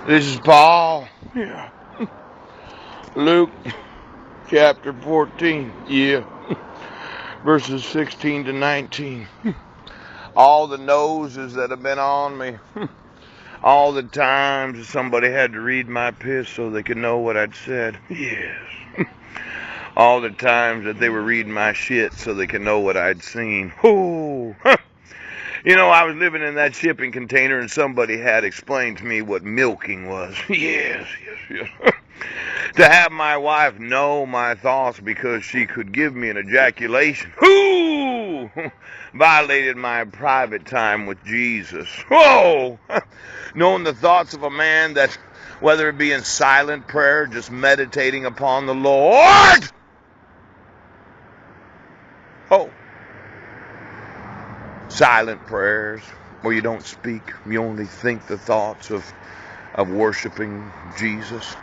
This is Paul. Yeah. Luke chapter 14. Yeah. Verses 16 to 19. All the noses that have been on me. All the times somebody had to read my piss so they could know what I'd said. Yes. All the times that they were reading my shit so they could know what I'd seen. Oh. You know, I was living in that shipping container and somebody had explained to me what milking was. Yes. To have my wife know my thoughts because she could give me an ejaculation. Whoo! Violated my private time with Jesus. Whoa! Knowing the thoughts of a man that, whether it be in silent prayer, just meditating upon the Lord. Oh. Silent prayers where you don't speak, you only think the thoughts of worshiping Jesus.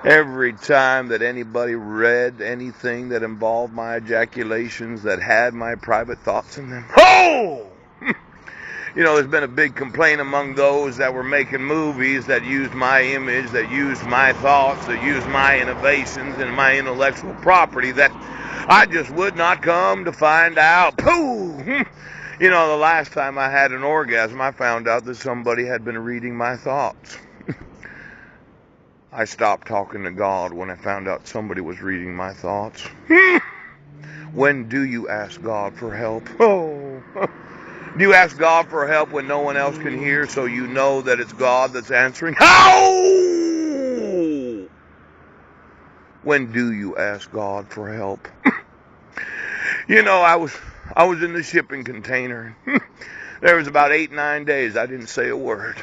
Every time that anybody read anything that involved my ejaculations that had my private thoughts in them, oh! You know, there's been a big complaint among those that were making movies that used my image, that used my thoughts, that used my innovations and my intellectual property that I just would not come to find out. Pooh! You know, the last time I had an orgasm, I found out that somebody had been reading my thoughts. I stopped talking to God when I found out somebody was reading my thoughts. When do you ask God for help? Oh. Do you ask God for help when no one else can hear so you know that it's God that's answering? How? When do you ask God for help? You know, I was in the shipping container. There was about 8-9 days I didn't say a word.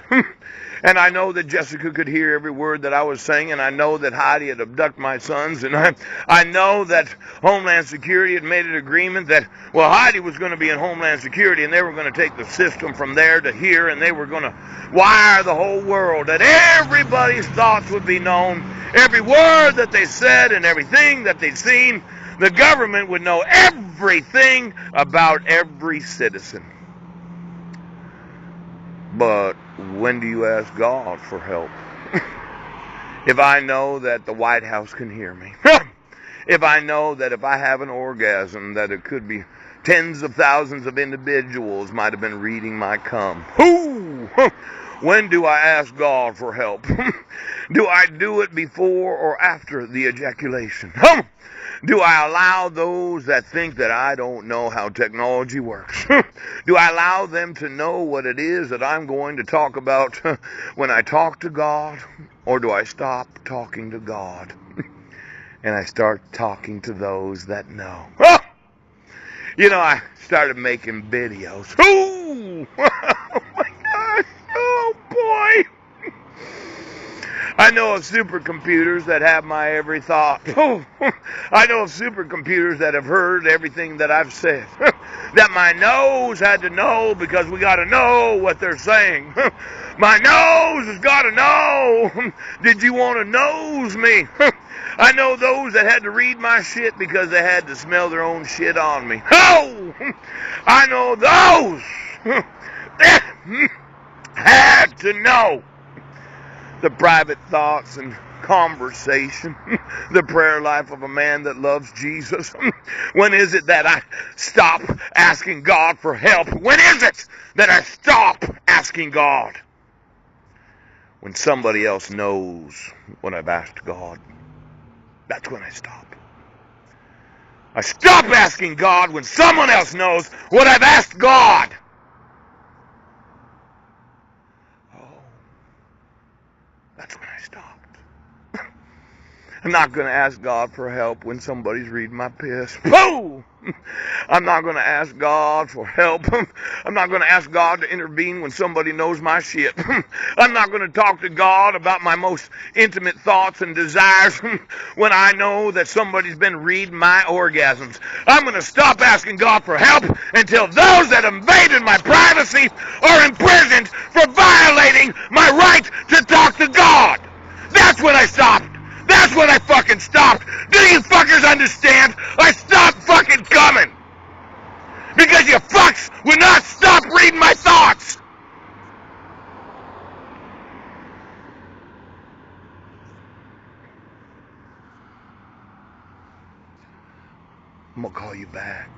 And I know that Jessica could hear every word that I was saying, and I know that Heidi had abducted my sons, and I know that Homeland Security had made an agreement that, well, Heidi was going to be in Homeland Security, and they were going to take the system from there to here, and they were going to wire the whole world, that everybody's thoughts would be known, every word that they said and everything that they'd seen, the government would know everything about every citizen. But when do you ask God for help? If I know that the White House can hear me, if I know that if I have an orgasm that it could be tens of thousands of individuals might have been reading my cum, when do I ask God for help? Do I do it before or after the ejaculation? Do I allow those that think that I don't know how technology works? Do I allow them to know what it is that I'm going to talk about when I talk to God? Or do I stop talking to God and I start talking to those that know? You know, I started making videos. Oh my gosh. Oh boy. I know of supercomputers that have my every thought. I know of supercomputers that have heard everything that I've said. That my nose had to know because we got to know what they're saying. My nose has got to know. Did you want to nose me? I know those that had to read my shit because they had to smell their own shit on me. Oh! I know those that had to know the private thoughts and conversation, the prayer life of a man that loves Jesus. When is it that I stop asking God for help? When is it that I stop asking God? When somebody else knows what I've asked God. That's when I stop. I stop asking God when someone else knows what I've asked God. That's when I stopped. I'm not going to ask God for help when somebody's reading my piss. Whoa! I'm not going to ask God for help. I'm not going to ask God to intervene when somebody knows my shit. I'm not going to talk to God about my most intimate thoughts and desires when I know that somebody's been reading my orgasms. I'm going to stop asking God for help until those that invaded my privacy are imprisoned for violating my right to talk to God. That's when I stopped. That's when I fucking stopped. Do you fuckers understand? I stopped fucking coming. Because you fucks would not stop reading my thoughts. I'm going to call you back.